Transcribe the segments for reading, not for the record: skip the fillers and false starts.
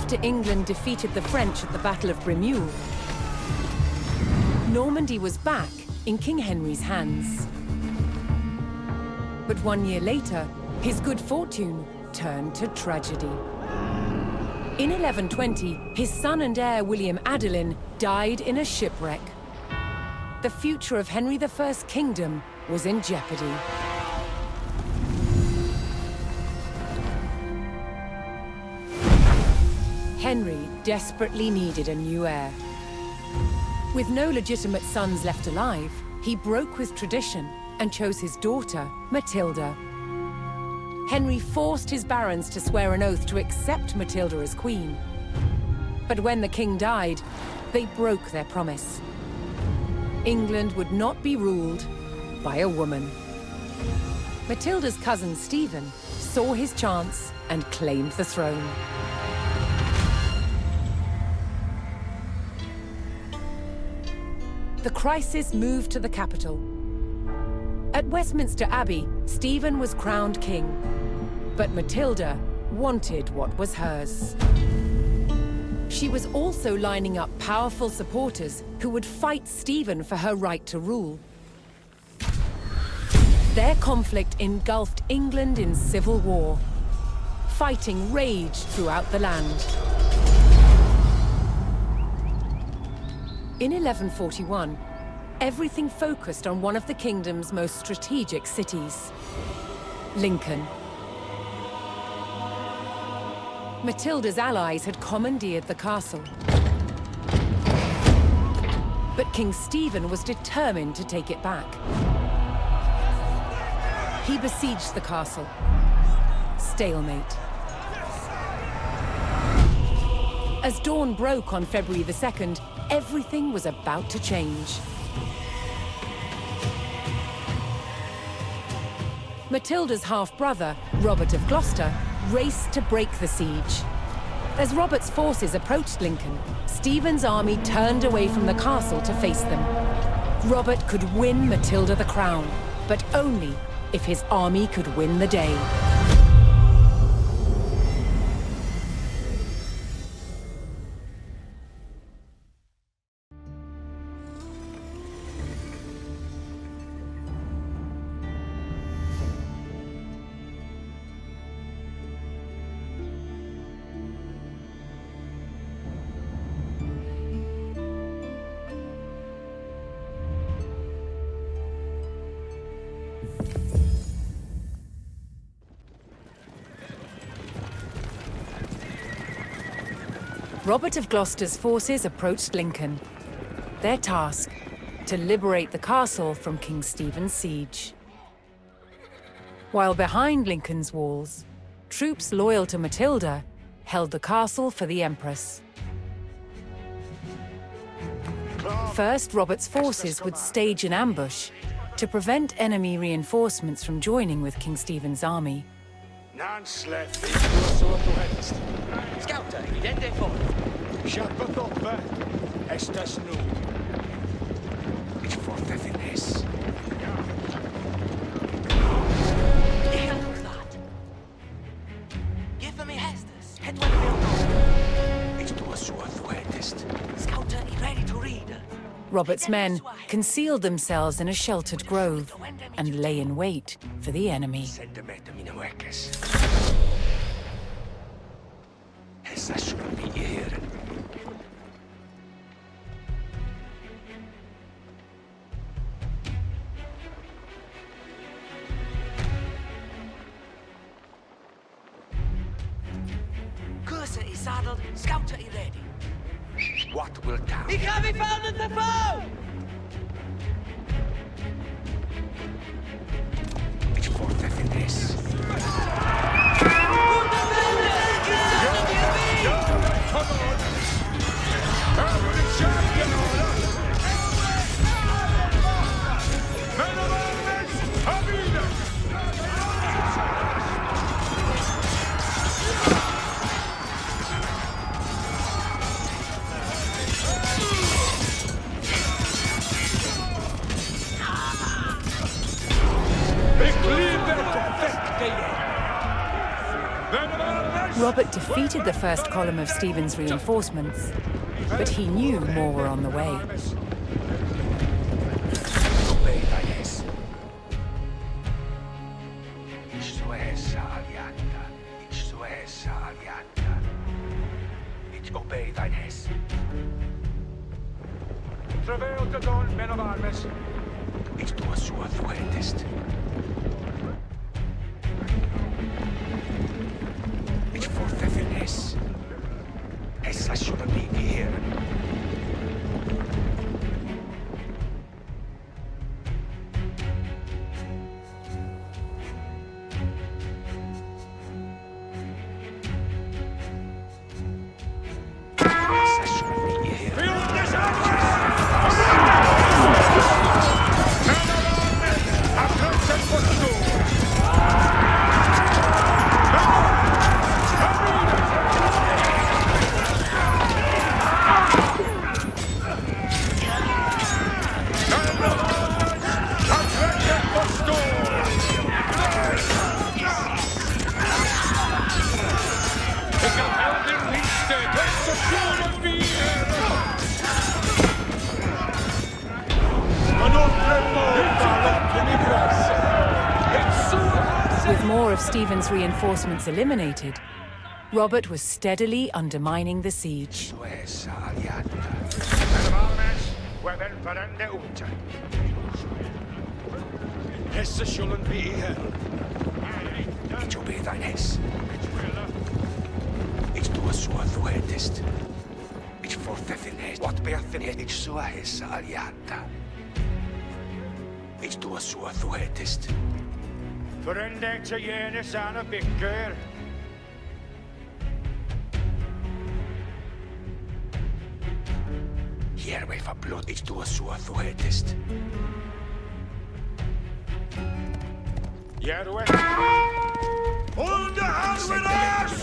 After England defeated the French at the Battle of Bremule, Normandy was back in King Henry's hands. But 1 year later, his good fortune turned to tragedy. In 1120, his son and heir William Adelin died in a shipwreck. The future of Henry I's kingdom was in jeopardy. Henry desperately needed a new heir. With no legitimate sons left alive, he broke with tradition and chose his daughter, Matilda. Henry forced his barons to swear an oath to accept Matilda as queen. But when the king died, they broke their promise. England would not be ruled by a woman. Matilda's cousin Stephen saw his chance and claimed the throne. The crisis moved to the capital. At Westminster Abbey, Stephen was crowned king, but Matilda wanted what was hers. She was also lining up powerful supporters who would fight Stephen for her right to rule. Their conflict engulfed England in civil war. Fighting raged throughout the land. In 1141, everything focused on one of the kingdom's most strategic cities, Lincoln. Matilda's allies had commandeered the castle. But King Stephen was determined to take it back. He besieged the castle. Stalemate. As dawn broke on February the 2nd, everything was about to change. Matilda's half-brother, Robert of Gloucester, raced to break the siege. As Robert's forces approached Lincoln, Stephen's army turned away from the castle to face them. Robert could win Matilda the crown, but only if his army could win the day. Robert of Gloucester's forces approached Lincoln. Their task, to liberate the castle from King Stephen's siege. While behind Lincoln's walls, troops loyal to Matilda held the castle for the Empress. First, Robert's forces would stage an ambush to prevent enemy reinforcements from joining with King Stephen's army. Scouta, evidente fuori. Sciappa toppa, estas nu. Ich forte finis. Give me Hestus. Het wel veel. Ich tu sua thuetest. Scouta, ready to read. Robert's men concealed themselves in a sheltered grove and lay in wait for the enemy. Sentimeter mine wekkes. Essa should be here. Cursor is saddled, Scouta is ready. What will come? Ik heb gevonden de foe! Ich forte finis. Robert defeated the first column of Stephen's reinforcements, but he knew more were on the way. Obey thine hess. Ich sua hessa aliata. Ich sua hessa aliata. Ich obey thine hess. Travail to dawn, men of armies. Ich tua sua thu hettest. Ich forthethyn hess. Hessa shouldn't be here. Hessa shouldn't be here. With more of Stephen's reinforcements eliminated, Robert was steadily undermining the siege. Sua hessa aliata. Hessa shouldn't be here. Ich obey thine hess. Ich tua sua thu hettest. Ich forthethyn hess. What beathyn hess. Ich sua hessa aliata. Ich tua sua thu hettest. Förändrad till Jänes Anna Bicker. Hierway for blood. Ich tua sua thu hettest. Järve. Hold the hand with us!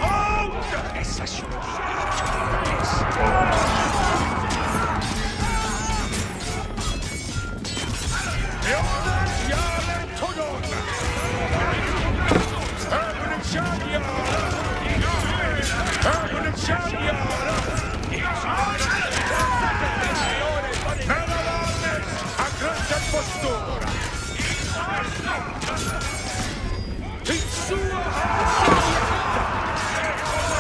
Hold! Hessa shouldn't be here. Ich obey thine hess. Jonas Jaren Todon! Ögonen Tjadjara! Ögonen Tjadjara! Mellanlandet har grönt på stora! Titsua!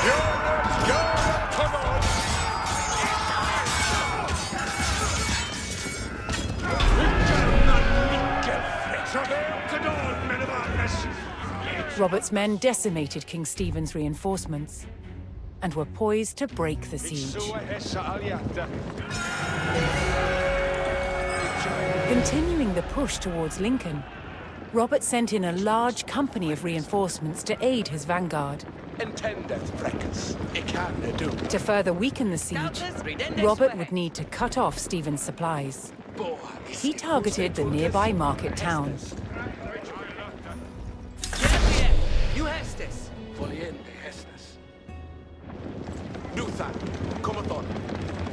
Jonas Jaren Todon! Robert's men decimated King Stephen's reinforcements and were poised to break the siege. Continuing the push towards Lincoln, Robert sent in a large company of reinforcements to aid his vanguard. Intendeth freckles. Ik kan do. To further weaken the siege, Robert would need to cut off Stephen's supplies. He targeted the nearby market town. You hestes. Foliende hestes. Duthan. Commodon.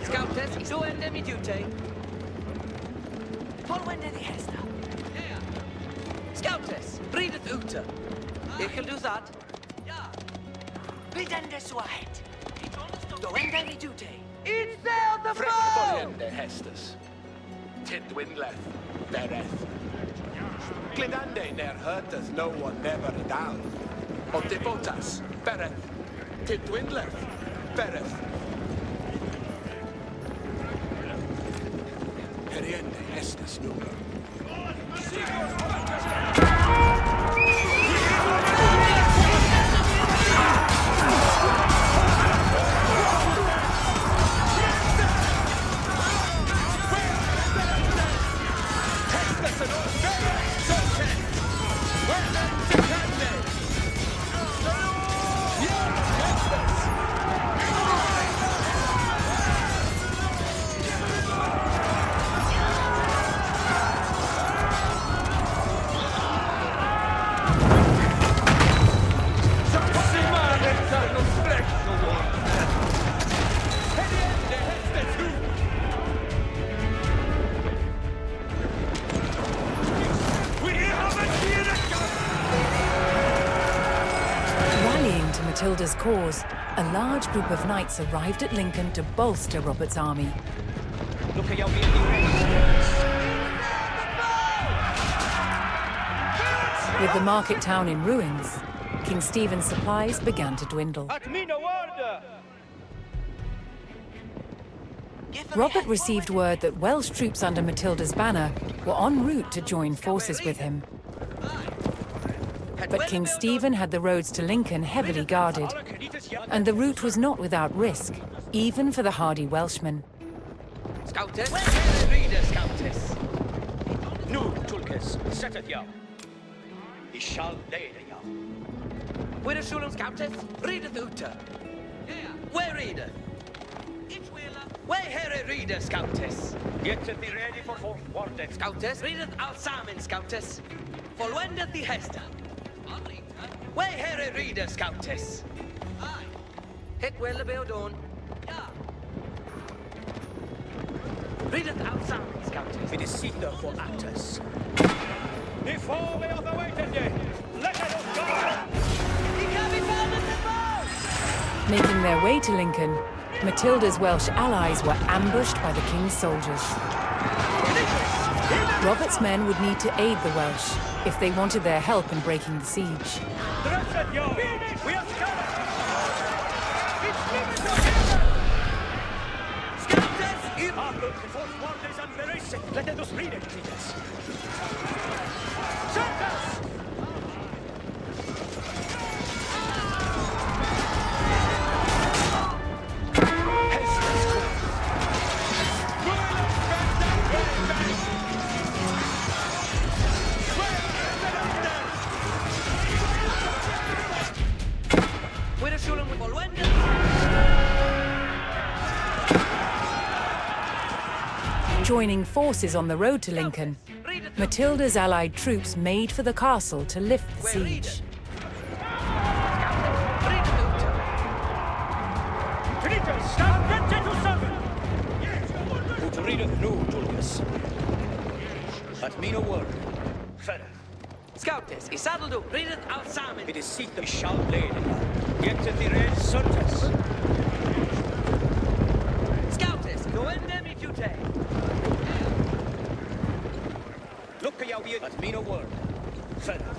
Scoutes, so ende mi dute. Polwende di hesta. Scoutes, brideth ute. Ik wil do that. Bidende swahet. Do ende mi dute. It's there the Foliende hestes. Tidwinleth. Bereth. Glidande ner hurteth no one never down. Otipotas. Bereth. Tidwinleth. Bereth. Heriende hestes numer. Matilda's cause, a large group of knights arrived at Lincoln to bolster Robert's army. With the market town in ruins, King Stephen's supplies began to dwindle. Robert received word that Welsh troops under Matilda's banner were en route to join forces with him. But King Stephen had the roads to Lincoln heavily guarded, and the route was not without risk, even for the hardy Welshmen. Scoutess? Reader, Scoutess. Nu, Tulkes, setet jou. I shall lede jou. Where is Shulam, Scoutess? Reader the Uta. Where reader? Where here reader, Scoutess? Get to be ready for fourth warden. Scoutess? Reader Alsamin, Scoutess. Volwendet the Hester. Where here reader, Scoutess? Aye. Hit well the Beodon. Yeah. Reader Alsamin, Scoutess. It is seeker for actors. Before we are the waited ye, let us go! He can be found at the bow! Making their way to Lincoln, Matilda's Welsh allies were ambushed by the king's soldiers. Robert's men would need to aid the Welsh if they wanted their help in breaking the siege. Let us read it, please. Joining forces on the road to Lincoln, Matilda's allied troops made for the castle to lift the siege. Who readeth nu, Tulkes? At me no word. Ferrer. Scoutess, is saddled up. Readeth Alsamin. It is seek we shall lade. Get to the red surface. Scoutess, go in them if you take. Look at you, at me no word. Ferrer.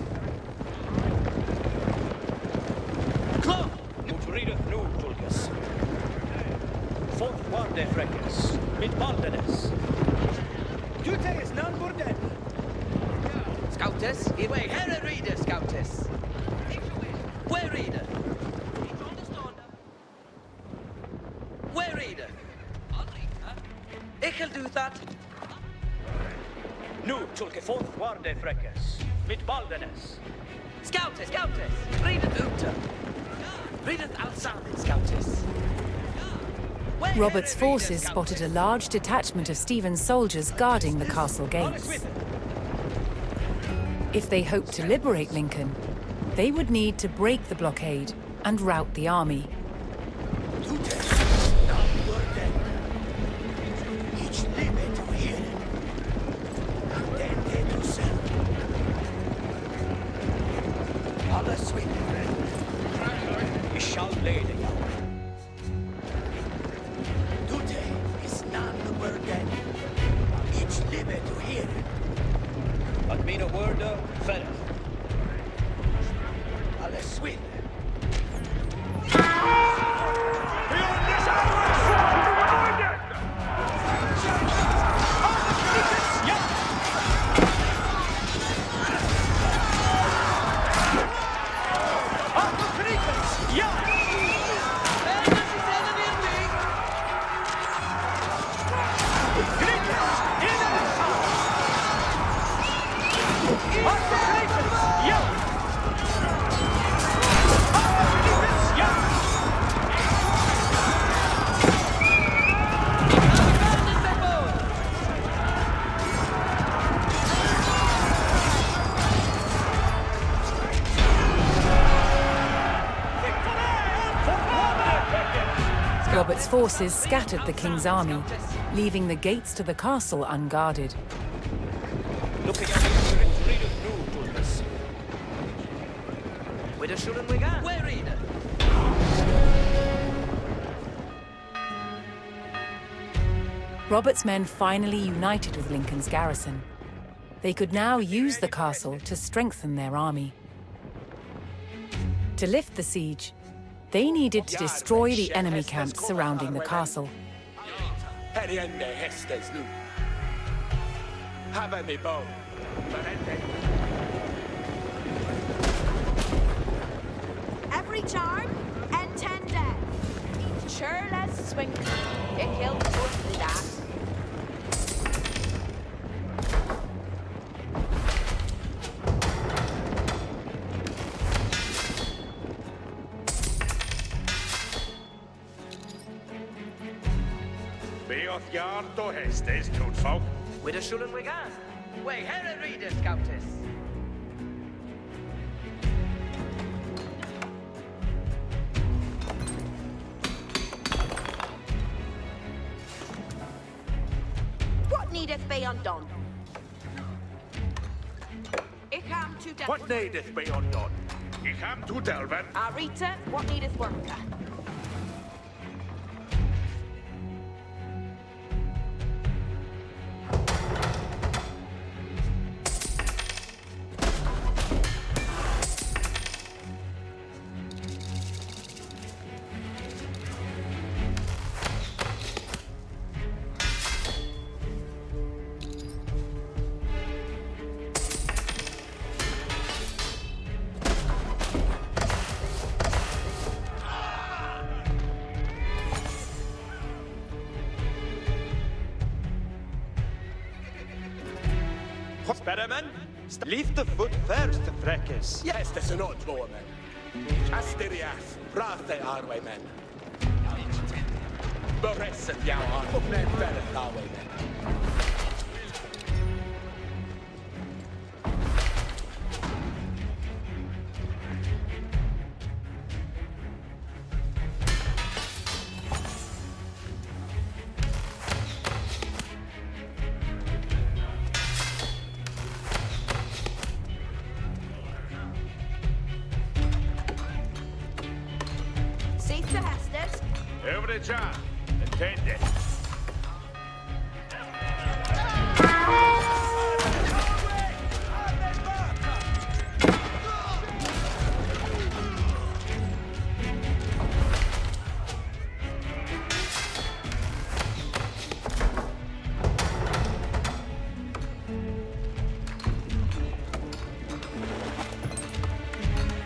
Clone! Who readeth nu, Tulkes? Fourth warde freckes. Mit baldenes. Dute is none burden. Scoutess, away, here reader, Scoutess. Where reader? Where reader? I'll do that. Nu, Tulke, fourth warde freckes. Mit baldenes. Scoutess, Scoutess, readeth Uta. Readeth Alsamin, Scoutess. Robert's forces spotted a large detachment of Stephen's soldiers guarding the castle gates. If they hoped to liberate Lincoln, they would need to break the blockade and rout the army. Robert's forces scattered the king's army, leaving the gates to the castle unguarded. Where shouldn't we go? Where reader? Robert's men finally united with Lincoln's garrison. They could now use the castle to strengthen their army. To lift the siege, they needed to destroy the enemy camps surrounding the castle. Herjende hästes nu. Have me bow. Every charm and 10 dead. Churless swing. It killed mostly that. Beoth yard to hästes, totfolk. With a shullen we gan. Way, here readers, Countess. What needeth be undone? Ich am to death. What needeth be undone? Ich am to delven. Rita, what needeth work? Sperremen, leave the foot first, Freckes. Yes, there's an odd woman. Asterias, prate arwe men. Beressen jou aan, op mijn verre arwe men. See the Hestes? Over the job. Attend it.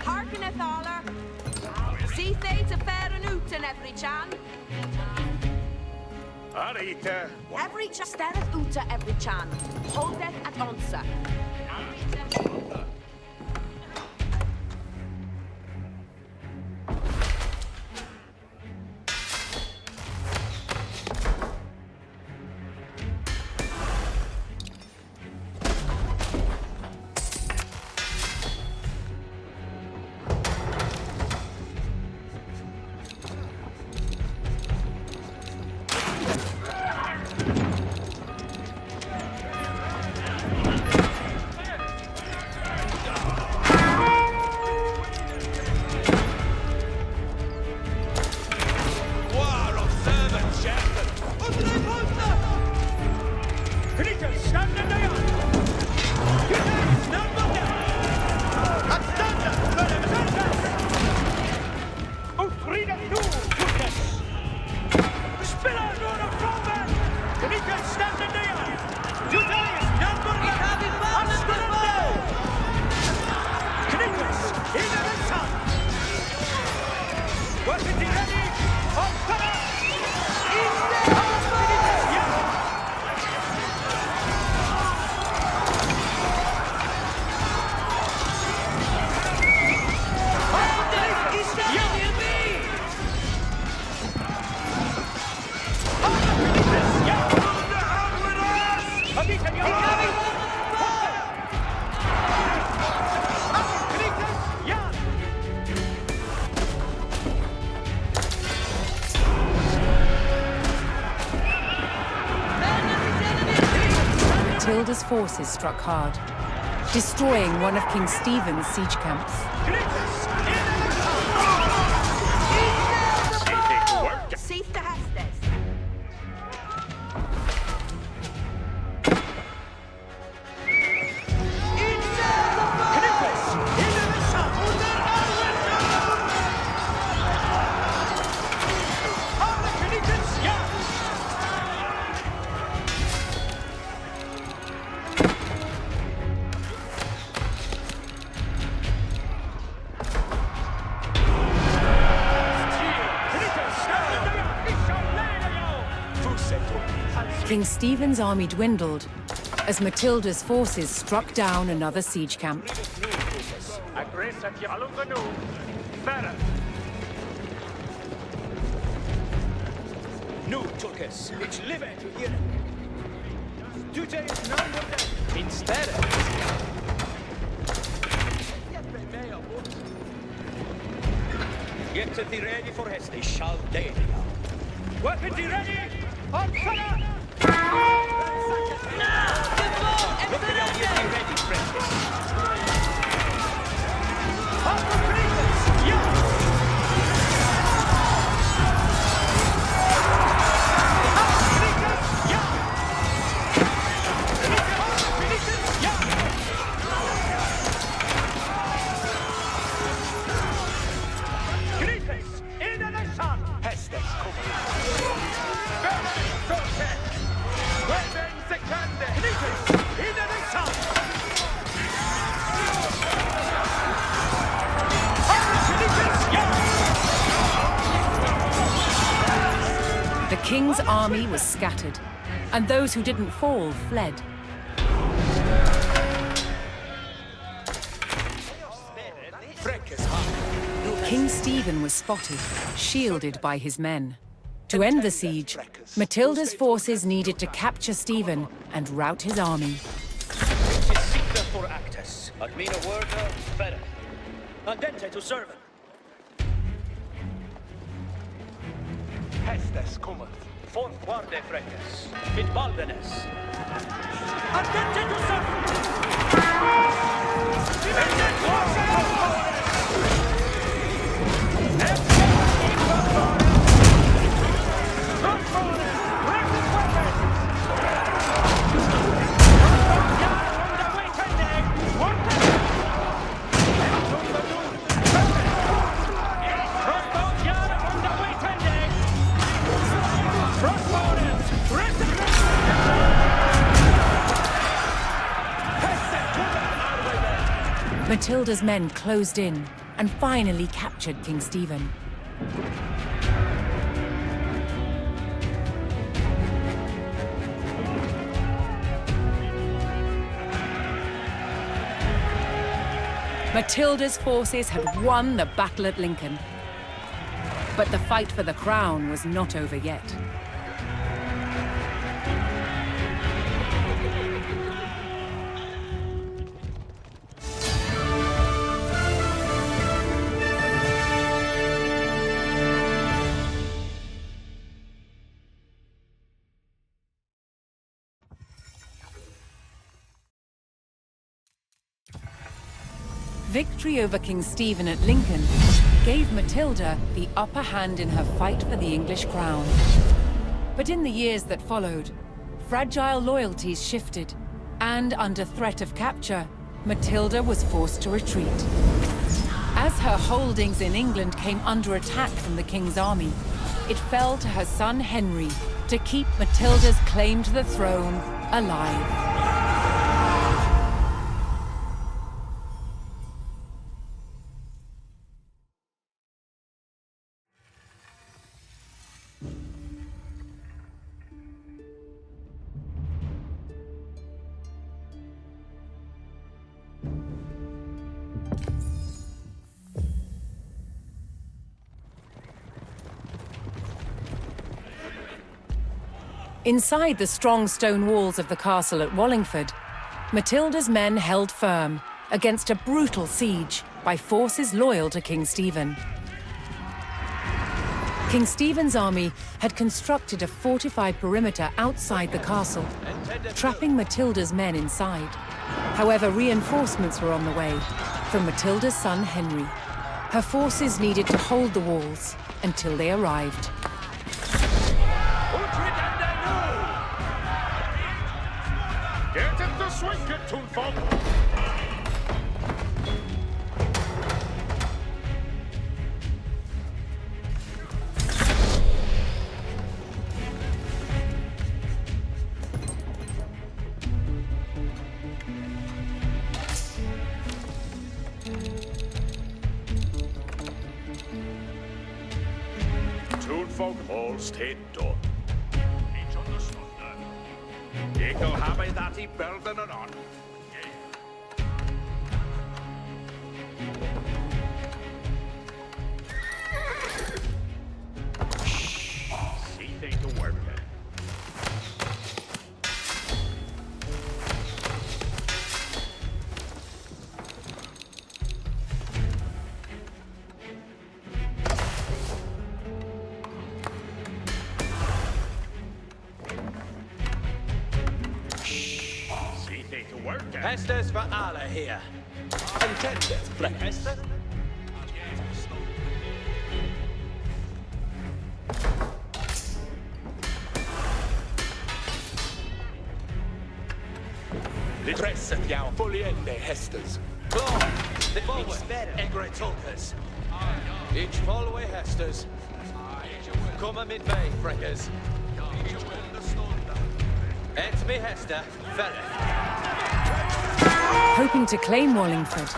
Hearkeneth aller. See they to fair and out in every chan. Arita. Every chan. Stereth uta every chan. Holdeth at onsa. Matilda's forces struck hard, destroying one of King Stephen's siege camps. See the Hestes. King Stephen's army dwindled as Matilda's forces struck down another siege camp. Nu, Tulkes, ich live to hear. Dute is none of them. Instead, Get thee ready for Heste, shall they. Weapons be ready! On fire! Look at how you be ready, friends. On the Greeks! Yeah! The king's army was scattered, and those who didn't fall fled. King Stephen was spotted, shielded by his men. To end the siege, Matilda's forces needed to capture Stephen and rout his army. Sicta for actus, ad mina worda fere. Andente to servant. Hestes cometh. Forquarde freques, mit baldenes. Andente to servant. Matilda's men closed in and finally captured King Stephen. Matilda's forces had won the battle at Lincoln. But the fight for the crown was not over yet. Victory over King Stephen at Lincoln gave Matilda the upper hand in her fight for the English crown. But in the years that followed, fragile loyalties shifted, and under threat of capture, Matilda was forced to retreat. As her holdings in England came under attack from the king's army, it fell to her son Henry to keep Matilda's claim to the throne alive. Inside the strong stone walls of the castle at Wallingford, Matilda's men held firm against a brutal siege by forces loyal to King Stephen. King Stephen's army had constructed a fortified perimeter outside the castle, trapping Matilda's men inside. However, reinforcements were on the way from Matilda's son Henry. Her forces needed to hold the walls until they arrived. Get him to swing it, Tunfolk! Tunfolk all stayed done. Each understood that. Ik wil hebben dat die belden er aan. See they to work. See they to work. Hestes for alle here. Intended, Freckles. Hester? Presset jou foliende hestes. Claw, forward, Egre Tulkas. Each follow Hesters. Come a mid-bay, Freckers. Et me Hester, Ferret. Hoping to claim Wallingford,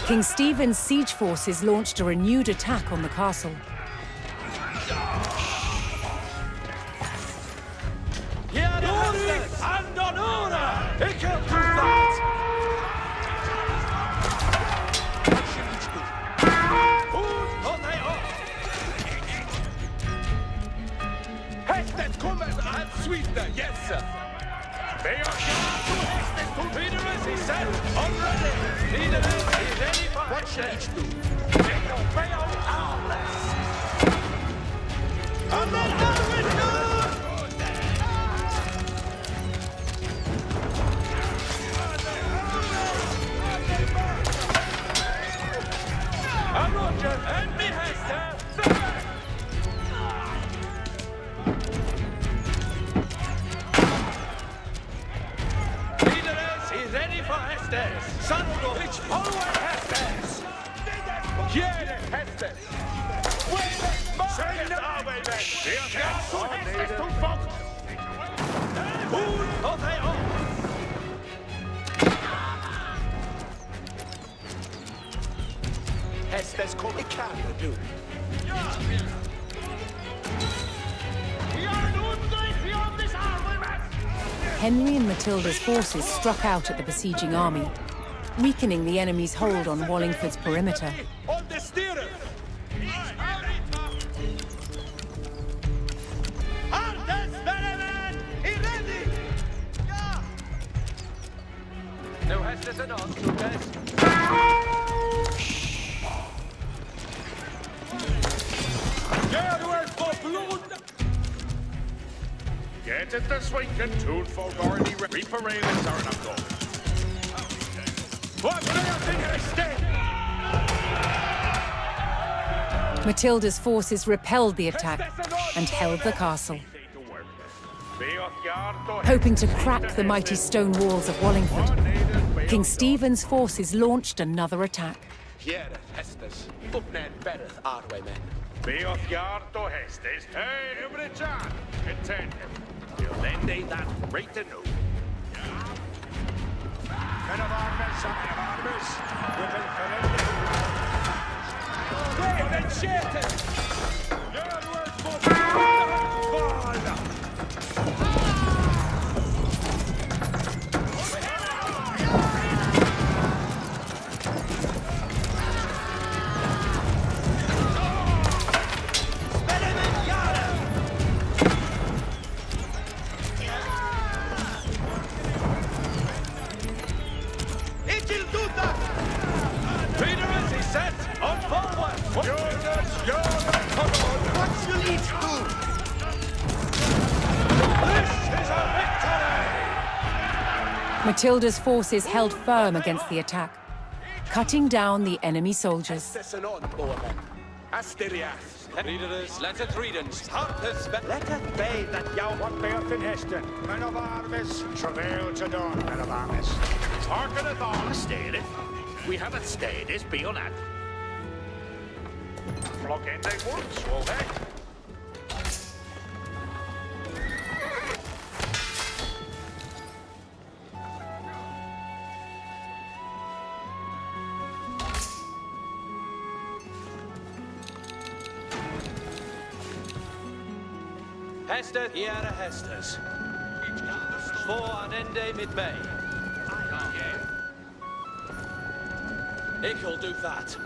King Stephen's siege forces launched a renewed attack on the castle. Here the Hesters! And on order! It can do that! Hold they up! Hestes kommer att svida, yes sir. They are Hestes to Peter is, he said, already! Peter is, he's ready for What should action! each do? They go fail armless. And then Alvin! And Roger, and me Hester, Ferret! Peter is, he's ready for Hesters! Sandro, it's follow Hesters! Here the Hestes. Säg det av er, vän. Det är Hestes to folk. Hold they on! Hestes kommer kan du. Henry and Matilda's forces struck out at the besieging army, weakening the enemy's hold on Wallingford's perimeter. On the steerer. No Hesters and on, Lucas. Gör du er för blod? Get it this weekend, tune for Gordy. Reaper Ravens are not going. What do you think I stay? Matilda's forces repelled the attack and held the castle. Hoping to crack the mighty stone walls of Wallingford, King Stephen's forces launched another attack. Here, Hestes. Uppnäd bereth arveimen. Be of yard to Hestes. Hey, every chan. Intend. You'll lend thee that right to know. Men of armies, men of armies. We will correct David Shelton! your word for Father. Peter is, he set, on forward! What you need to do? This is a victory! Matilda's forces held firm against the attack, cutting down the enemy soldiers. Hestes and on, Boerman. Asterias. Readers, let it read and start this Let it be that thou what bearth in Heston. Men of armies, travail to dawn, men of armies. Hearken it all, stayed it. We have it stayed, is be on it. Flock in they once, will they? Hester, here are Hesters. Två an ende med mig. I'll do that.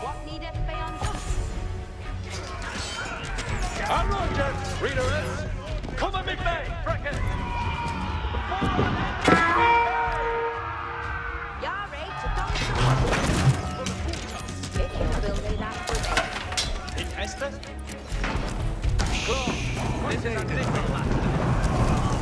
What needeth beyond us? Roger, readers. Come on, med fröken. Jag är till dem som vill ni that for me. In Hester? Klar. This is a different land.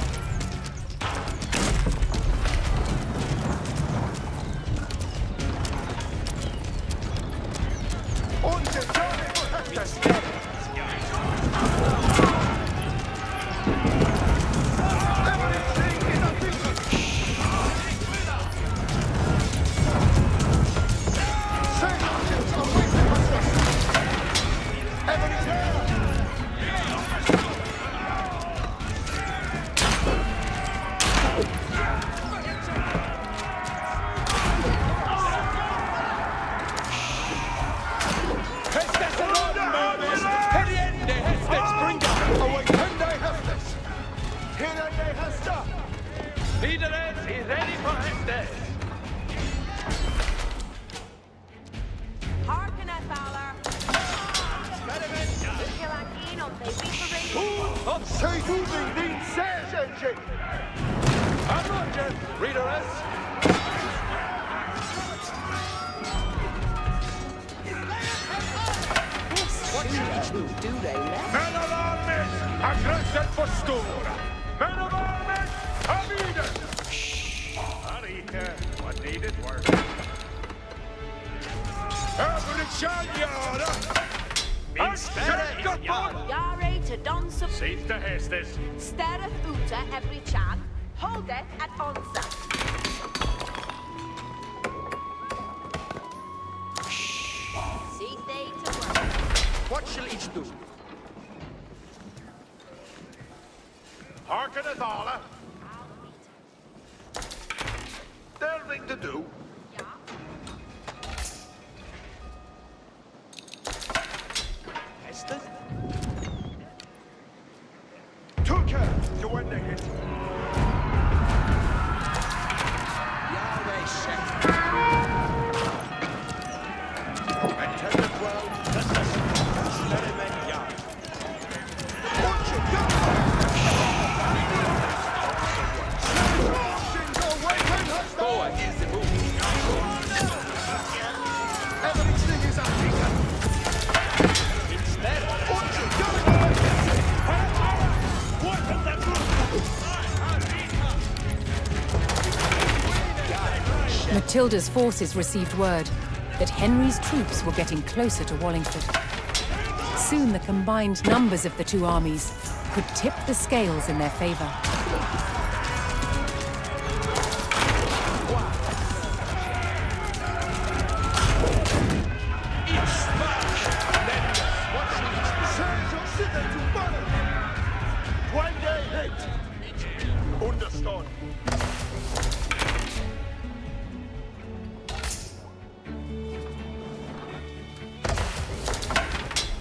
Harken at Valor. Kill an keen on they reapering. Say who needs says engine. Roger, readers. Do they left? Men av armen, aggressen förstora. Men av armen, aviden. Arike, what needed work. Över det kärnjöra. Min spärre är Jag är till dem som Sista hästes. städeth ute every chan. Hold it at onsa. See they to work. What shall each do? Harken at alla. There's thing to do. Ja. Hester? Took her to win the hit. Yahweh Shek. And 10 to 12. Sterimen yard. Watch it go! Forward is the move. Everything is up here. Instead, Watch it go! What is that Matilda's forces received word that Henry's troops were getting closer to Wallingford. Soon the combined numbers of the two armies could tip the scales in their favor. Understood.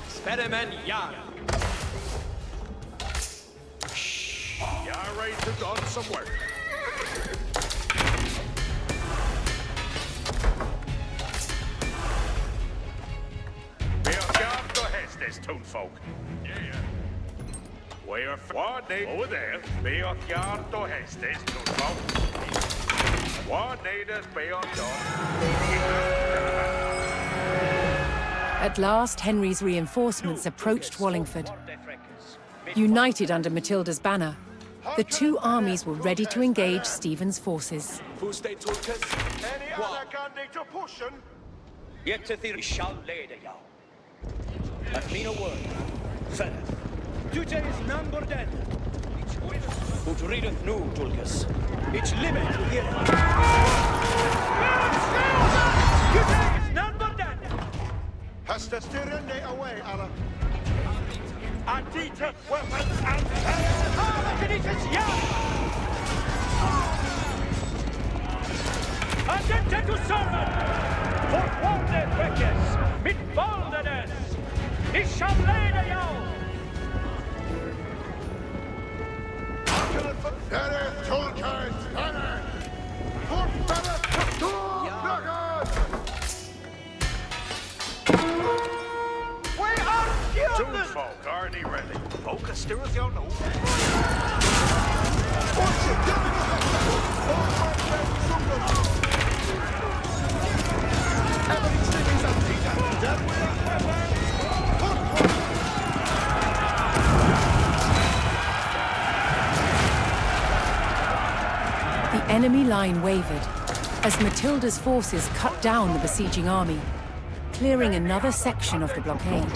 Sperimen Yar. You're ready to do some work. Vi har skarpt och hästes, tonfolk. We are what need over there. Vi har skarpt och hästes, tonfolk. What need us be on top? At last, Henry's reinforcements approached Wallingford. United under Matilda's banner, the two armies were ready to engage Stephen's forces. Fuste Tulkas. Any other candidate to push him? Yet to the shall leda jag. At me no word. Fennet. Today is number den. Ut readeth nu, Tulkas. It's limit here. Today is number den. Has to steer in there away, Allah. Adita weapons and Adita's young! Adita to servant! Fortfarande väckes mitt våldades! I shall leda jag! Där är Tolkens banner! Fortfarande Storlagan! We are children! Folk, are they ready? Focus, still with your nose. The enemy line wavered as Matilda's forces cut down the besieging army, clearing another section of the blockade.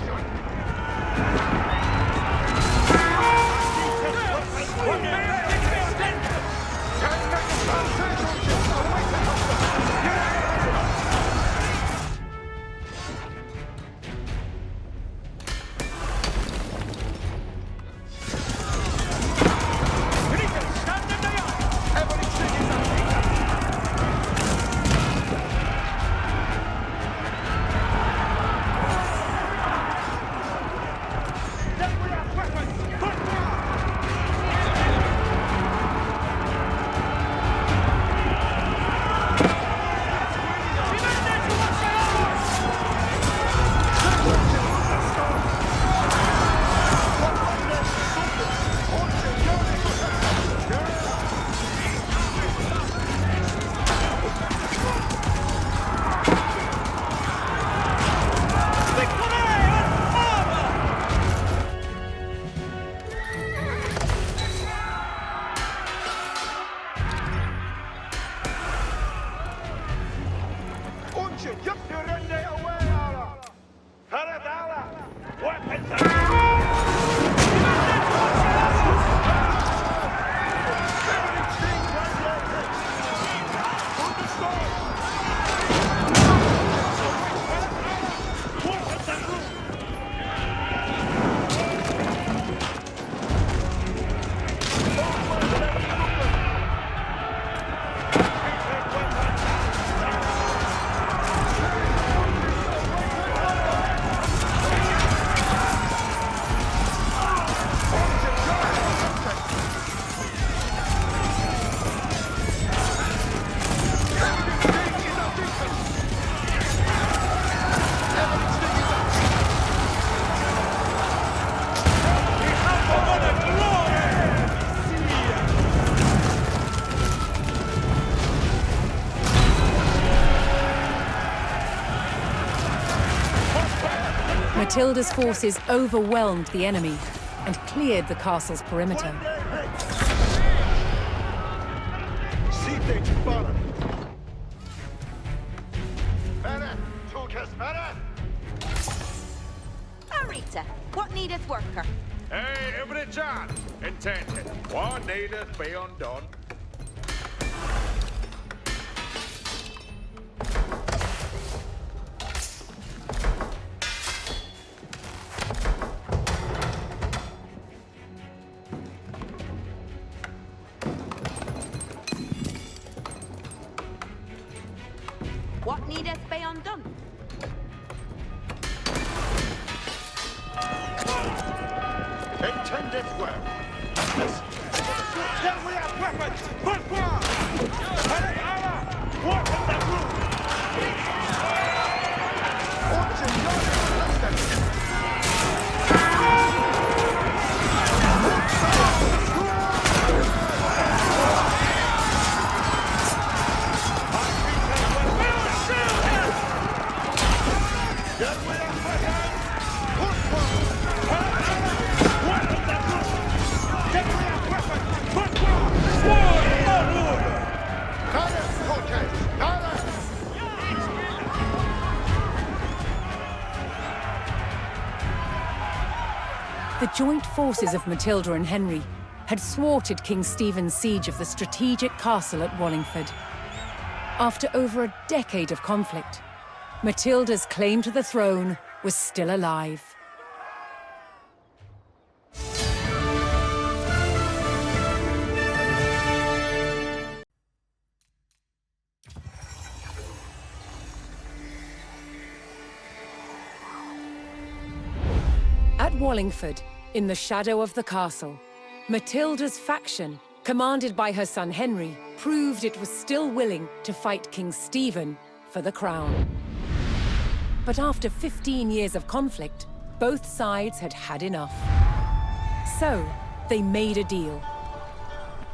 Matilda's forces overwhelmed the enemy and cleared the castle's perimeter. Arita, what needeth worker? Hey, every John, intended. One needeth be undone. What needeth be undone? Intended well. Then we have weapons! Pourquoi? Allez, Allah! Walk in that room! The joint forces of Matilda and Henry had thwarted King Stephen's siege of the strategic castle at Wallingford. After over a decade of conflict, Matilda's claim to the throne was still alive. Wallingford, in the shadow of the castle, Matilda's faction, commanded by her son Henry, proved it was still willing to fight King Stephen for the crown. But after 15 years of conflict, both sides had had enough. So, they made a deal.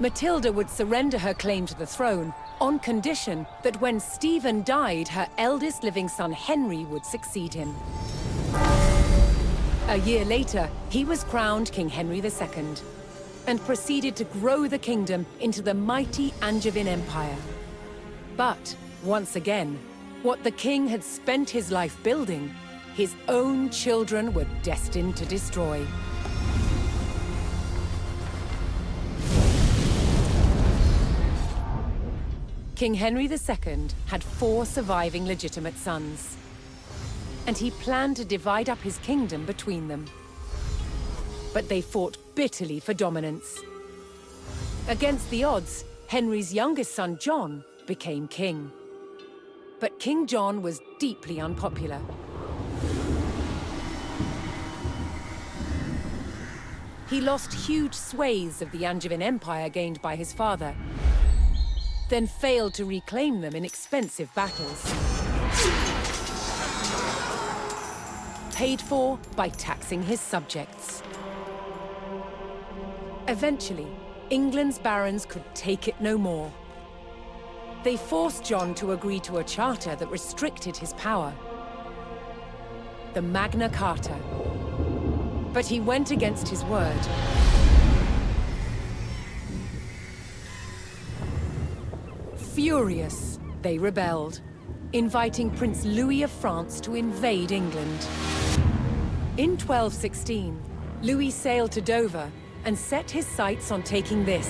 Matilda would surrender her claim to the throne on condition that when Stephen died, her eldest living son Henry would succeed him. A year later, he was crowned King Henry II and proceeded to grow the kingdom into the mighty Angevin Empire. But, once again, what the king had spent his life building, his own children were destined to destroy. King Henry II had 4 surviving legitimate sons, and he planned to divide up his kingdom between them. But they fought bitterly for dominance. Against the odds, Henry's youngest son, John, became king. But King John was deeply unpopular. He lost huge swathes of the Angevin Empire gained by his father, then failed to reclaim them in expensive battles. Paid for by taxing his subjects. Eventually, England's barons could take it no more. They forced John to agree to a charter that restricted his power. The Magna Carta. But he went against his word. Furious, they rebelled, inviting Prince Louis of France to invade England. In 1216, Louis sailed to Dover and set his sights on taking this: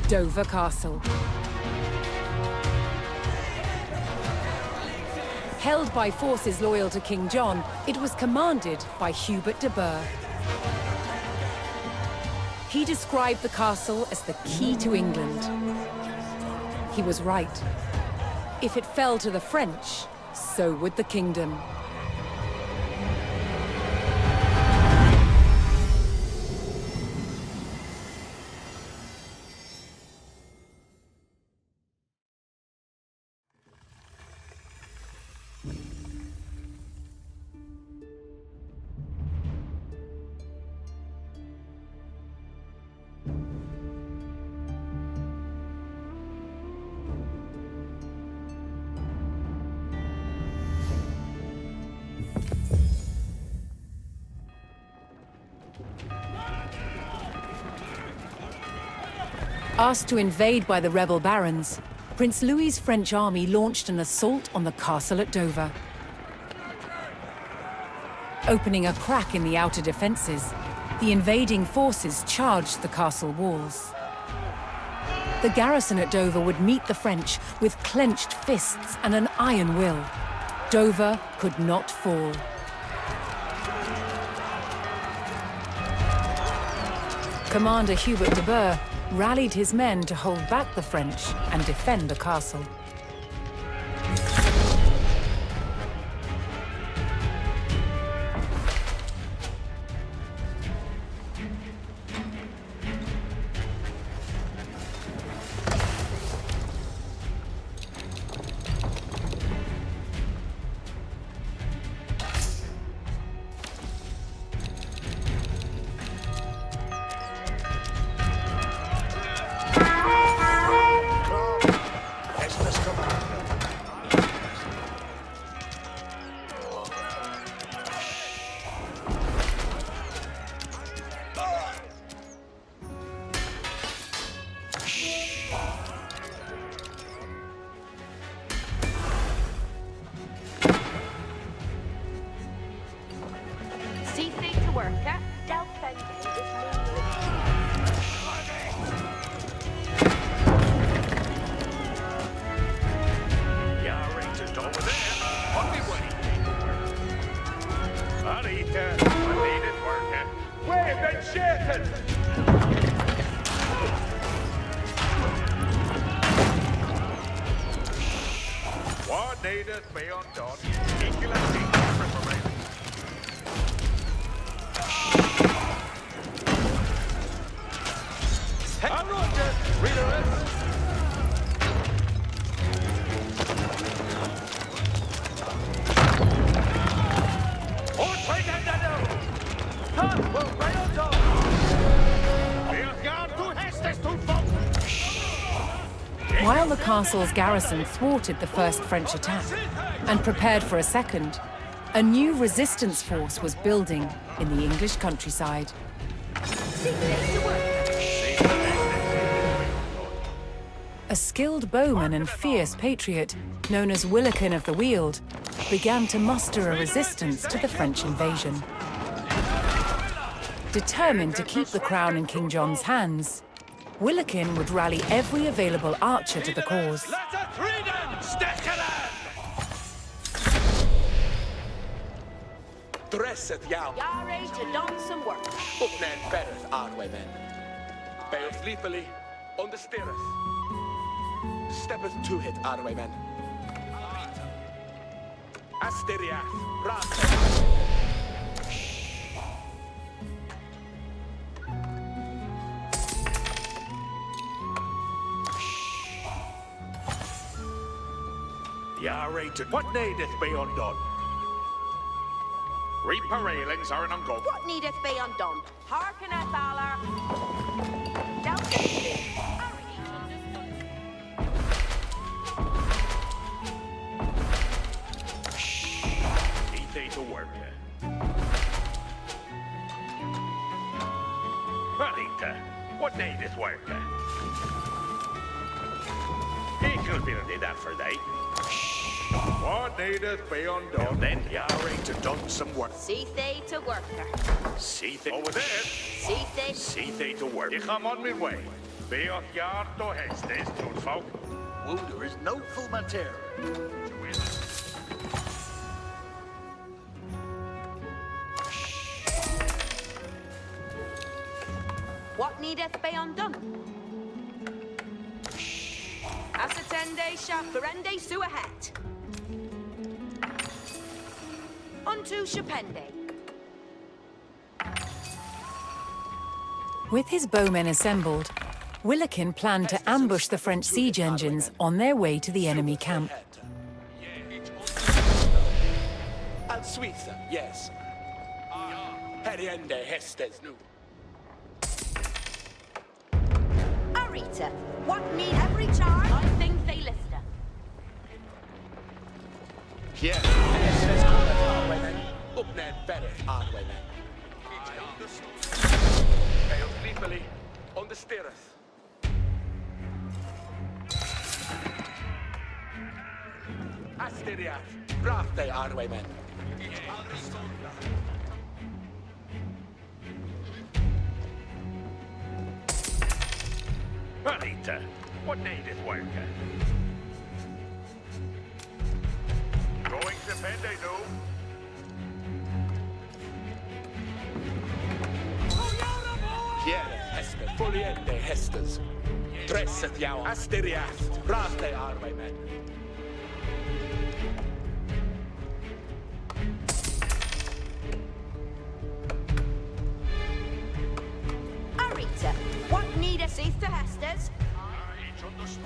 Dover Castle. Held by forces loyal to King John, it was commanded by Hubert de Burgh. He described the castle as the key to England. He was right. If it fell to the French, so would the kingdom. Asked to invade by the rebel barons, Prince Louis's French army launched an assault on the castle at Dover. Opening a crack in the outer defenses, the invading forces charged the castle walls. The garrison at Dover would meet the French with clenched fists and an iron will. Dover could not fall. Commander Hubert de Burgh rallied his men to hold back the French and defend the castle. Well, well done. Beorhgar to Hestes to folk. While the castle's garrison thwarted the first French attack and prepared for a second, a new resistance force was building in the English countryside. A skilled bowman and fierce patriot, known as Willikin of the Weald, began to muster a resistance to the French invasion. Determined to keep the crown in King John's hands, Willikin would rally every available archer to the cause. Let us read them! Stecheland! Dresset jou. Yare to don some work. Uppnänd bereth Arwe men. Beoth leafily on the stirreth. Steppeth to hit Arwe men. Asteriath, Rata. Yare to what needeth be undone? Reaper railings are an uncle. What needeth be undone? Hearkeneth Alar. Doubtlessly. Easy to work. Rita, what needeth work? He could be did that for thee. What needeth be undone? Then Yare to done some work. See they to worker. See thee over there. See they. See thee to work. Ich am on my way. Beorhgar to Hestes, folk. Wonder is no full material. What needeth be undone? Ascetende shaferende suahat. Unto Shapende. With his bowmen assembled, Willikin planned to ambush the French siege engines on their way to the enemy camp. Al Suiza, yes. Heriende Hestes nu. Arita, what need every charge? I think they lift her. Yes. Hestes cometh Arwe men. Uppnänd bereth Arwe men. Beoth leafily on the stirreth. Asteriath, Brate Arwe men. Rita, what needeth work? Going to Pende, no? Hiereth Hestes, foliende Hestes. Dresset jou Asteriath, Brate Arwe men. Arita, what need us to Hestes? Each understood.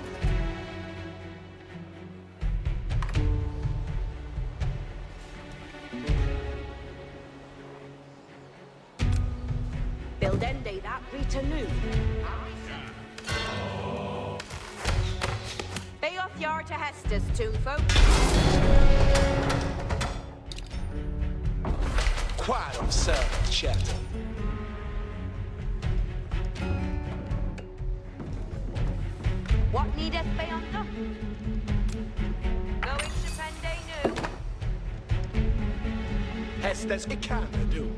Buildende that Rita knew. Beoth yar to Hestes, toonfolk. Quarum servant Shelton. What needeth be undone? Going to Pende new. Hestes it can do.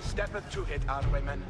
Steppeth to hit Arwe men.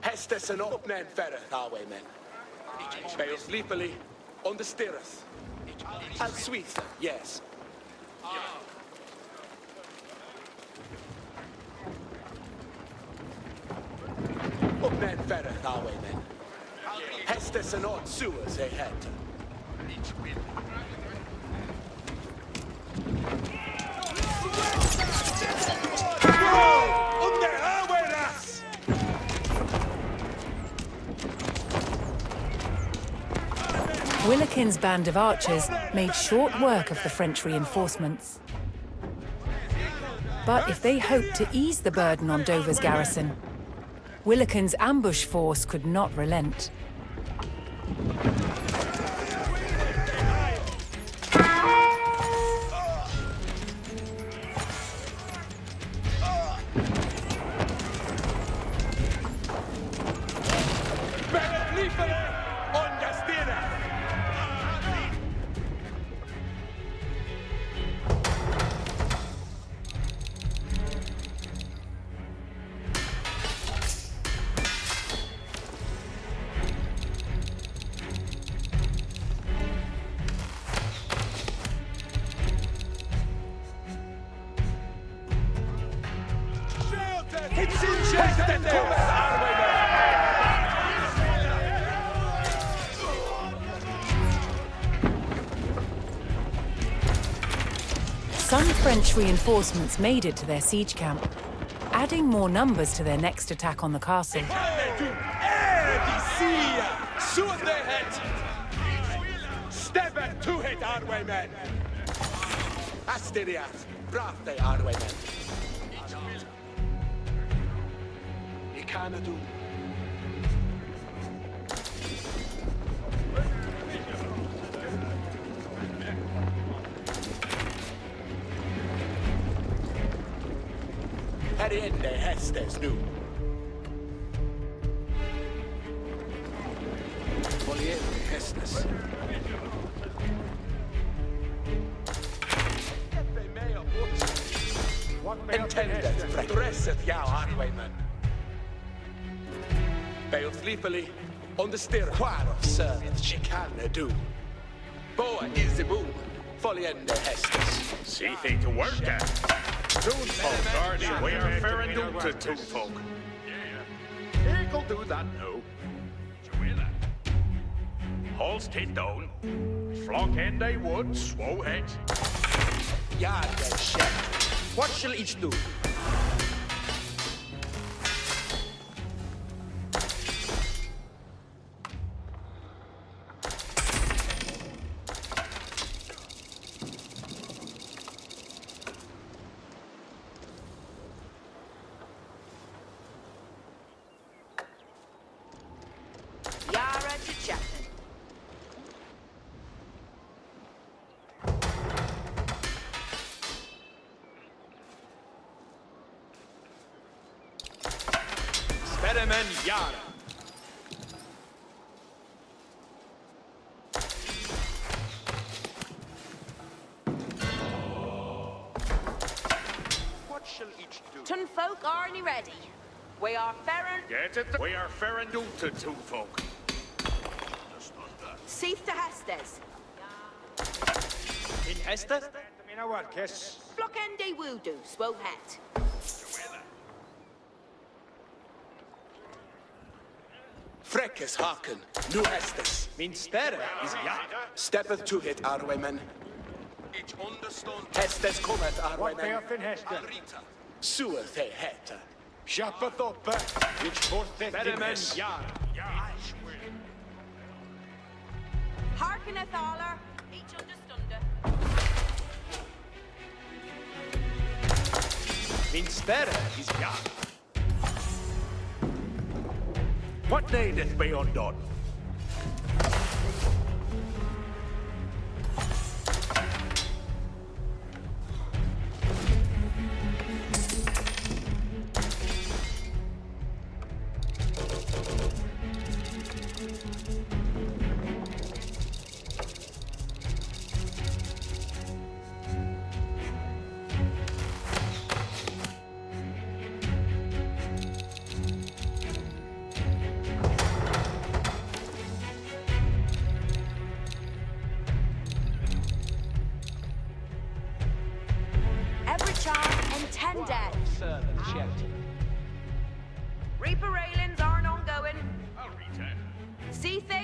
Hestes and uppnänd bereth Arwe men. Beos Lipoli, on the Stirreth. Al Suiza, yes. Up men Ferreth, our way men. Hestes and odd sewers, they had. Willikin's band of archers made short work of the French reinforcements. But if they hoped to ease the burden on Dover's garrison, Willikin's ambush force could not relent. Some French reinforcements made it to their siege camp, adding more numbers to their next attack on the castle. Step to hit Ardway men. Asterias, brave Ardway men. Ikanadu. Heriende Hestes nu. Poliente Hestes. Intended, frecresset jou Ardwayman. Beos Lipoli, on the stir Quarof serveth chicane do. Boa is the boom, Foliende Hestes. See thee to work at. Toonfolk, Guardy, we are fair and due to Toonfolk. He'll do that now. Holst hit down. Flock end they would, swow head. Yard they shed. What shall each do? Yara to Chapman. Speremen Yara. What shall each do? Tunfolk are ni ready. We are Ferren. Get it? We are fair and due to Toonfolk. Seath to Hestes. In Hester? Flock ende woodoo, swow het. Freckes Haken, nu Hestes. Min Sperre is Yara. Steppeth to hit Ardwayman. Hestes cometh Ardwayman. Heston? Sueth he heta. Schappeth uppe. Which forth it Speremen Yara. Harkeneth aller, each understunder. Min Sperre is Yara. What needeth be undone?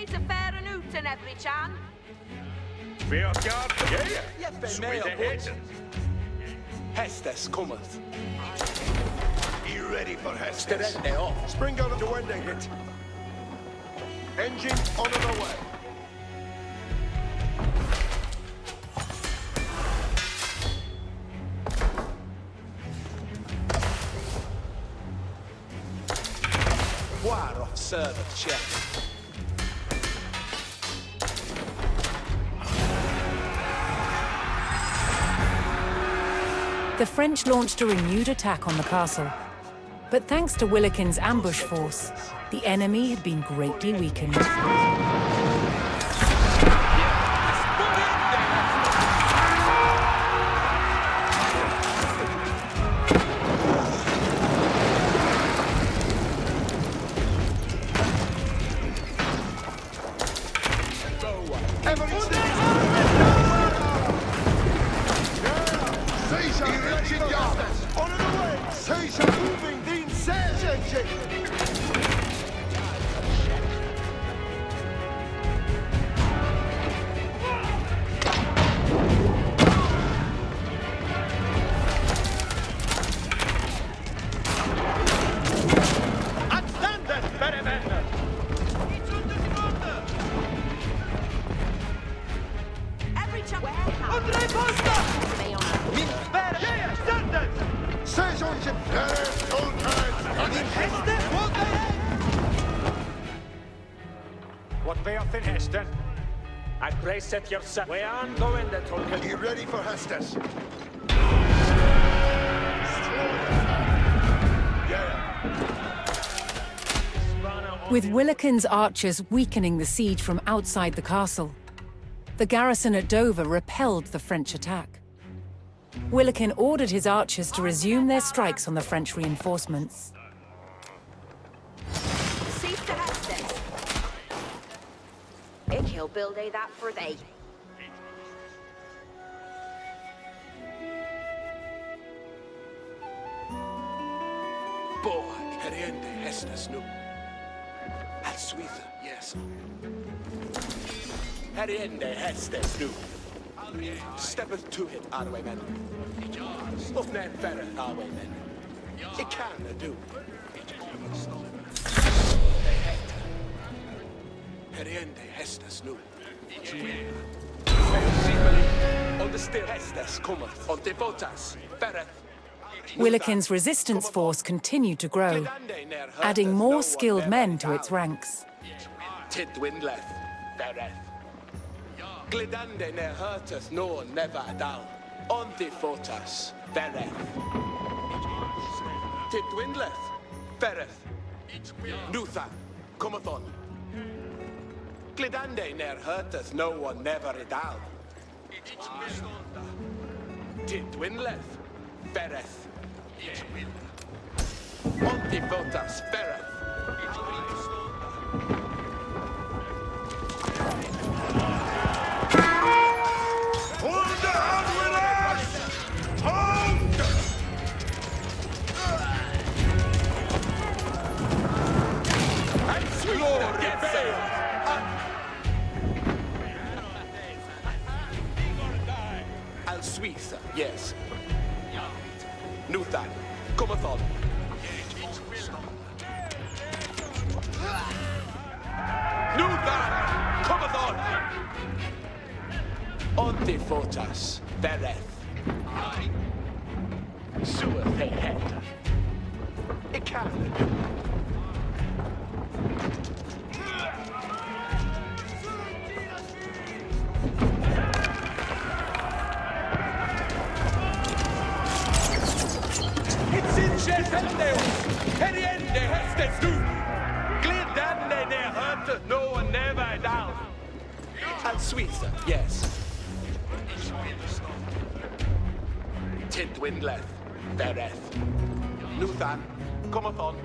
they to fair and out and every chan. Beergard, yeah. Jeppe Sweet med ahead. Hestes cometh. You ready for Hestes? Sterenne off. Spring out of the window hit. Engine on the way. War of servant check. The French launched a renewed attack on the castle. But thanks to Willikin's ambush force, the enemy had been greatly weakened. Every chan warehouse. May on What bearth in Heston? I brace set yourself. We aren't going there, Tolkien. You ready for Hestes? With Willikin's archers weakening the siege from outside the castle, the garrison at Dover repelled the French attack. Willikin ordered his archers to resume their strikes on the French reinforcements. Cease to Hestes. Ik he'll build a that for thee. Boa, heriende Hestes nu. Al suitha, yes. Heriende Hestes nu. Steppeth to it, Arway men. Of nan ferre, Arway men. It can do. Heriende Hestes nu. On the still Hestes cometh, on the botas, ferreth. Willikin's resistance force continued to grow, adding more skilled men to its ranks. Tidwindleth, ferreth. Glidande ne hurteth nor never down. On the fortas, ferreth. Tidwindleth, ferreth. Nutha, cometh on. Glidande ne hurteth no one never down. Tidwindleth, ferreth. On the fortas, ferreth. Al Suiza, yes. Nuthan, cometh on. Nuthan, cometh on. On the fortas, vereth. Sueth he het. It can do. Heriende Hestes nu. Glidande ne hurteth no one never down. Al Suiza, yes. Tidwindleth, vereth. Nuthan, cometh on.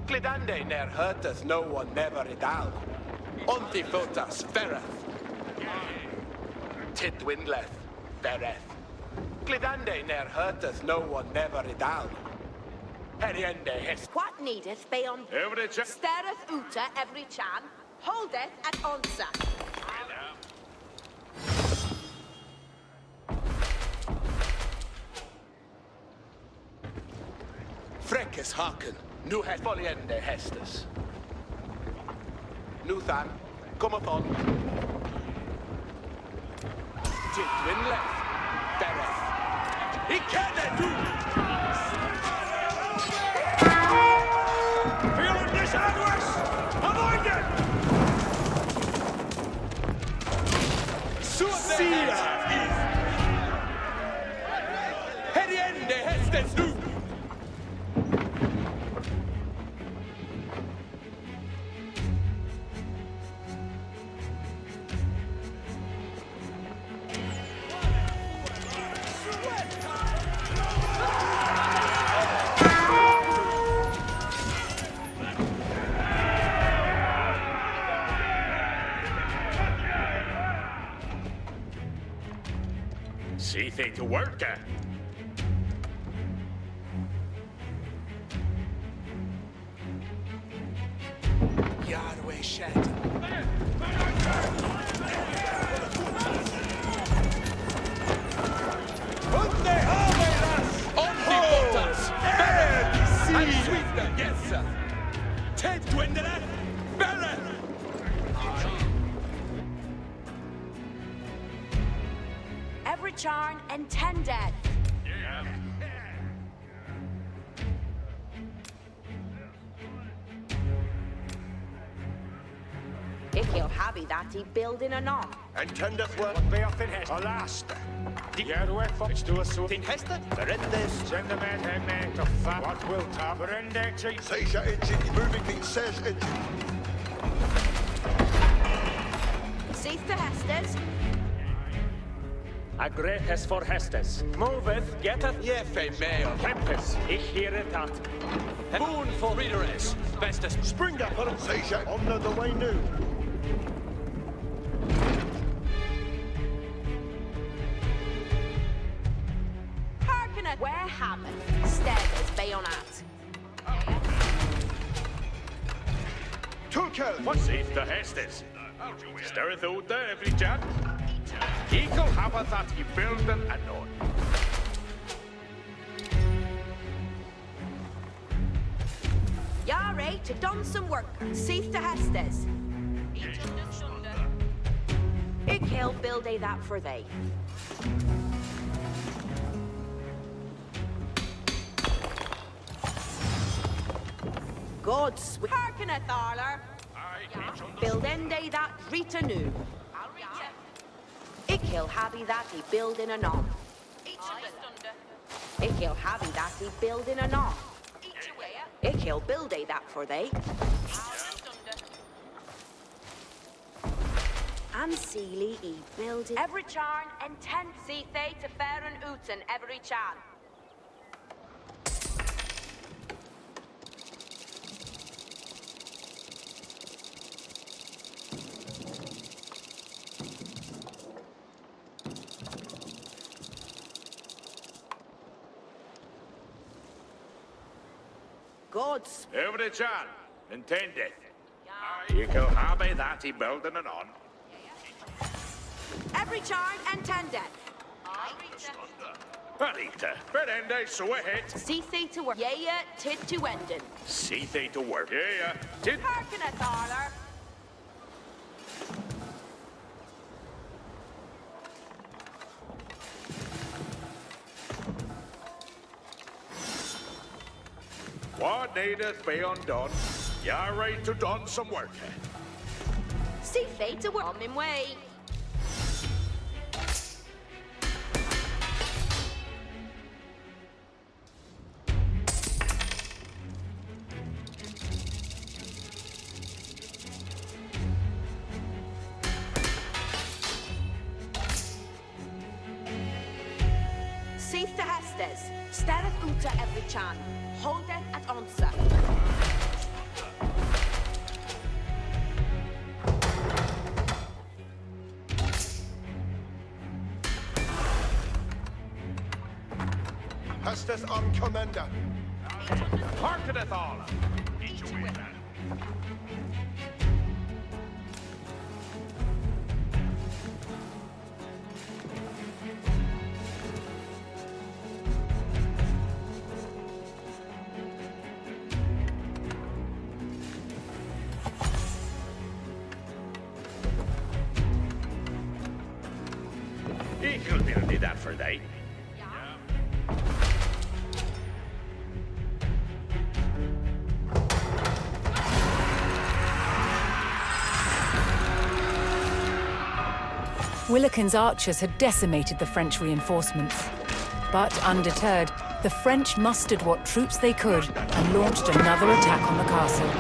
Glidande ne hurteth no one never down. Onti fotas, vereth. Tidwindleth, vereth. Glidande ne hurteth no one never down. Heriende Hestes. What needeth be on Every chan. Stereth Uta every chan? holdeth at Onsa. Freckes haken, nu het foliende hestes. Nuthan, cometh on. Tidwin left, Bereth. He can't do! Feeling this adverse! Avoid it! Suicida! Heriende hestes nu! See thing to work at. Yardway shed. Unde haberas! Ontipotas! Bereth! I'm sweeter, yes sir! Ted Gwendolyn! Bereth! Every charn intended. Ikil habi that he building anon. Intendeth work beoth in hest. Alas! Gerwe fox to a suit in hested. Verendes. Send the man head to fat. What will ta? Verende chief. Seja engine, moving means says engine. Seeth the Hestes. Agretes for Hestes. Moveth, getteth Jefe meo. Tempest. Ich heare that. Boon for readers. Bestest. Spring up, Seja on the way new. Hearken at where Hammond. Stead as Bayonat. Turkel. What saith the Hestes? Stirreth out there every jab. Eagle haveth that he buildeth anon. Yare to done some work. Seeth the Hestes. Ikil build a that for they. God's hearken at Thaler. Build ende that Rita new. Ikil happy that he build in anon. Ikil happy that he build in anon. Ikil build a that for they. And Seely e build it. Every charn and 10 see they to fair and Uten every charn. God's Every chan, intendeth. Eagle have that he building anon. every charn and 10 death. Alita, Verende so ahead. See they to work. Yea, tid to enden. See they to work. Yeah, did Hearken at Thaler. what needeth be undone? Ya right to done some work. See they to work. On him way. Seeth the Hestes. Stareth Uta every chan. Holdeth at Onsa. Hestes on commander. Hearkeneth all. Equal will that for they. Willikin's archers had decimated the French reinforcements. But undeterred, the French mustered what troops they could and launched another attack on the castle.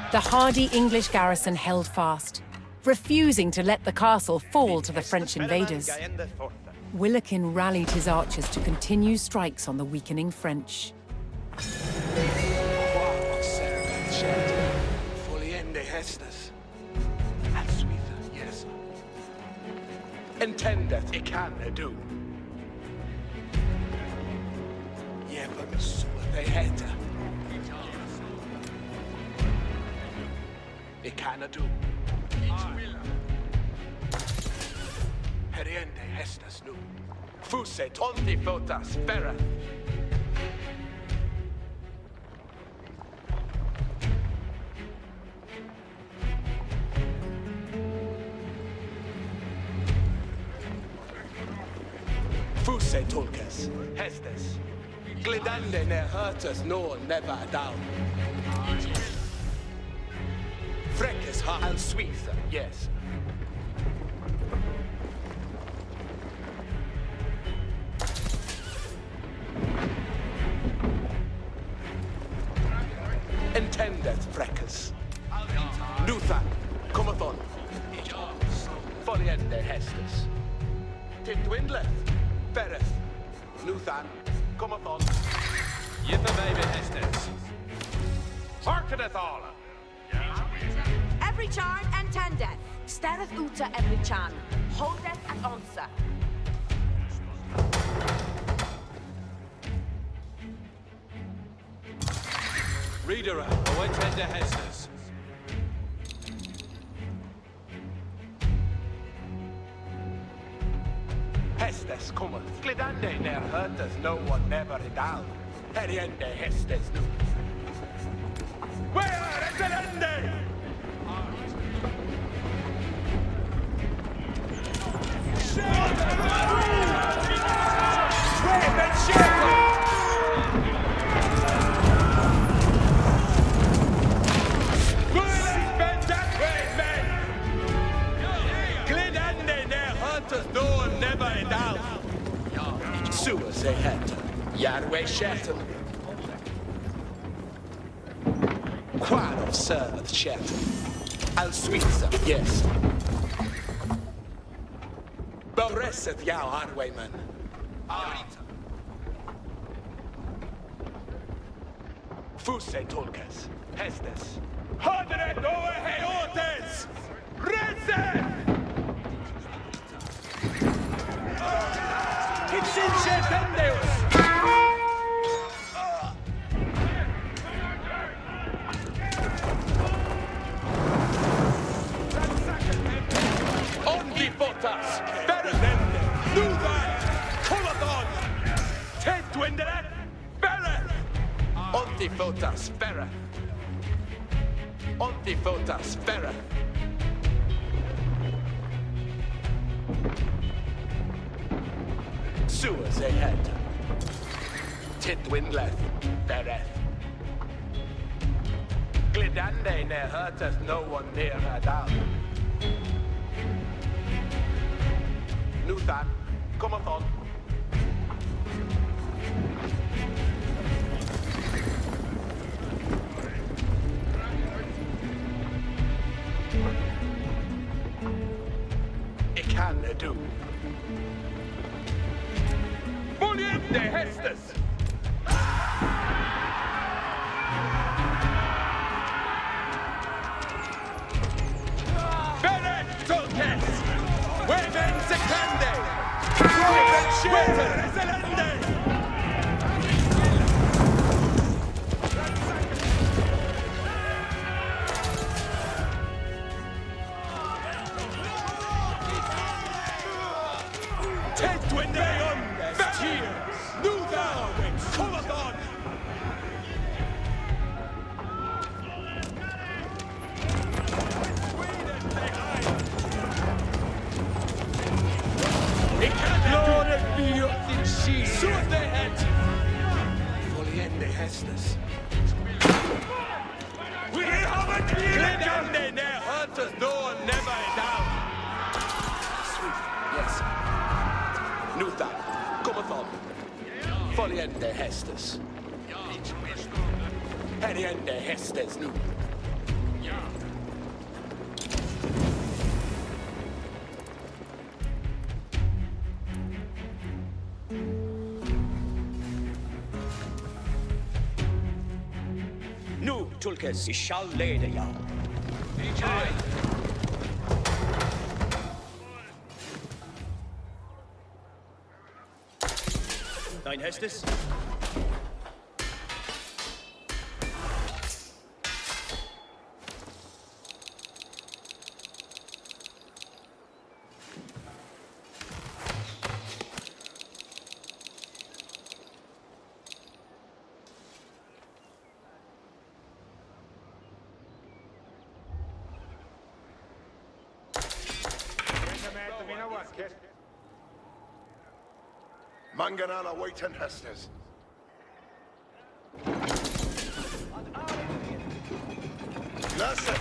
The hardy English garrison held fast, refusing to let the castle fall to the French invaders. Willikin rallied his archers to continue strikes on the weakening French. Intendeth I can do. Jebens they heter. I can do. Heriende hestas nu. Fuse tonti fotas ferra. Fuse tolkas hestas. Glidande ne hurtas no never down. Freckes har all Switha, yes. Intendeth Freckes. Luthan, cometh on. Foliende Hestes. Titwindleth, Fereth. Luthan, cometh on. Yippa baby Hestes. Harkeneth all. Every charn and tendeth. Stareth uta every charn. Holdeth and onsa. Reader, away tender Hestes. Hestes cometh. Glidande ner hurteth no one never idal. Heriende Hestes nu. Where is Glidande? They had Yahweh Shatton. Quad of serveth Shatton. Al Switzer, yes. Boreseth Yao Hardwayman. Fuse Tolkas. Hestes. Hodret over Heotes! Rese! It's in Shetendeus! Ondipotas! Berenende! Nuvan! Colathon! Tedwindere! Bereth! Ondipotas! Bereth! Ondipotas! Bereth! Sewers they had. Tidwindleth, Bereth. Glidande ne hurteth no one near her down. Nuthan, cometh on. do. Voliente Hestes! Bene Tulkes! Weven Secande! Weven Rezelende! Tedwindeon! Vachir! Nuda! Colathon! Glory be of the sea! Shoot the head! Voliende Hestes. We have a Gledande near hunters, no one never down! Sweet, yes. Nuta, Comathon. Foliende Hestes. Heriende Hestes nu. Nu, Tulkes, I shall lede jou. Aye. Dein Hestes? Manganala Waitan Hestes. Listen!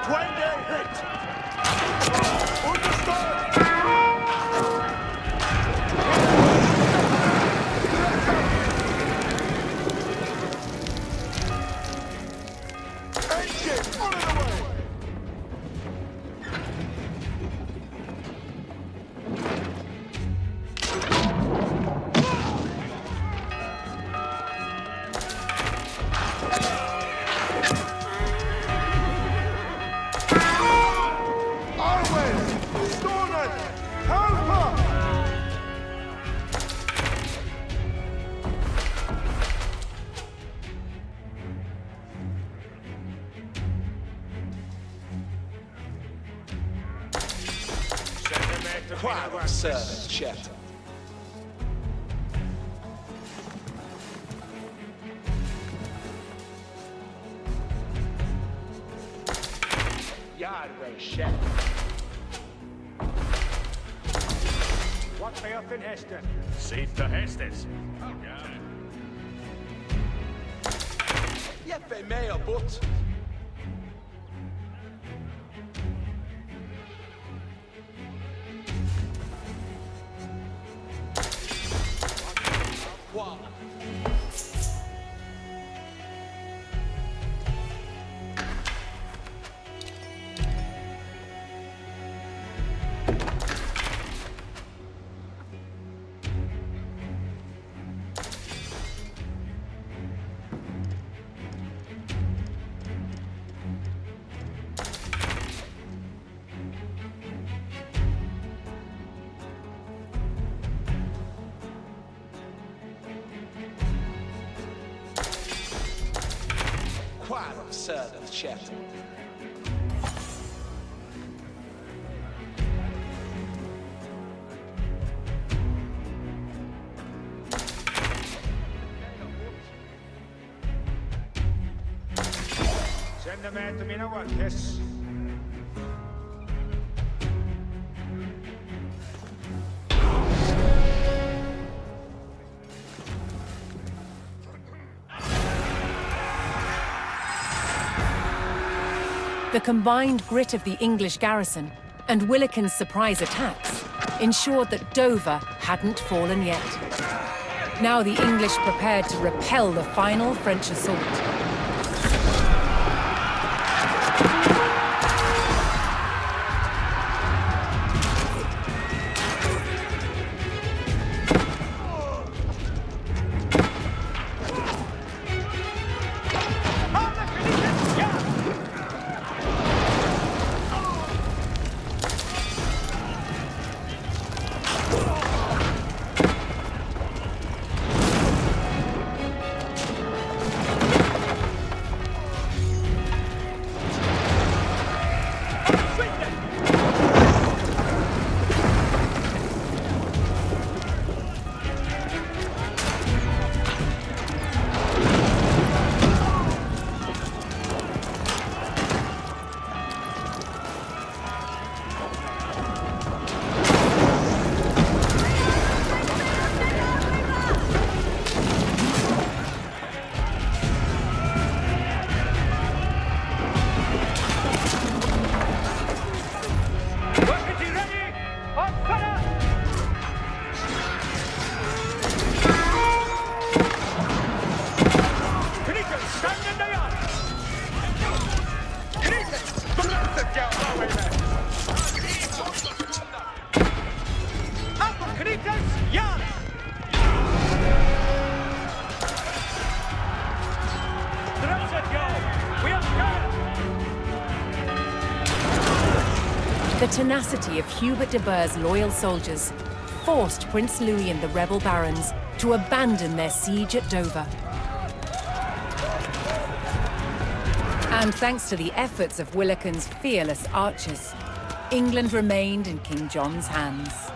Twende hit! Understood! Engine, on the way! Arwen! Stormen! Helper! Quad servant, Chet. Yardway, Chet. What beoth in Heston? Seat the Hestes. Jeppe meo but. Quad. Quad servant, Chet. Send them out to me now, what, yes? The combined grit of the English garrison and Willikin's surprise attacks ensured that Dover hadn't fallen yet. Now the English prepared to repel the final French assault. The tenacity of Hubert de Burgh's loyal soldiers forced Prince Louis and the rebel barons to abandon their siege at Dover. And thanks to the efforts of Willikin's fearless archers, England remained in King John's hands.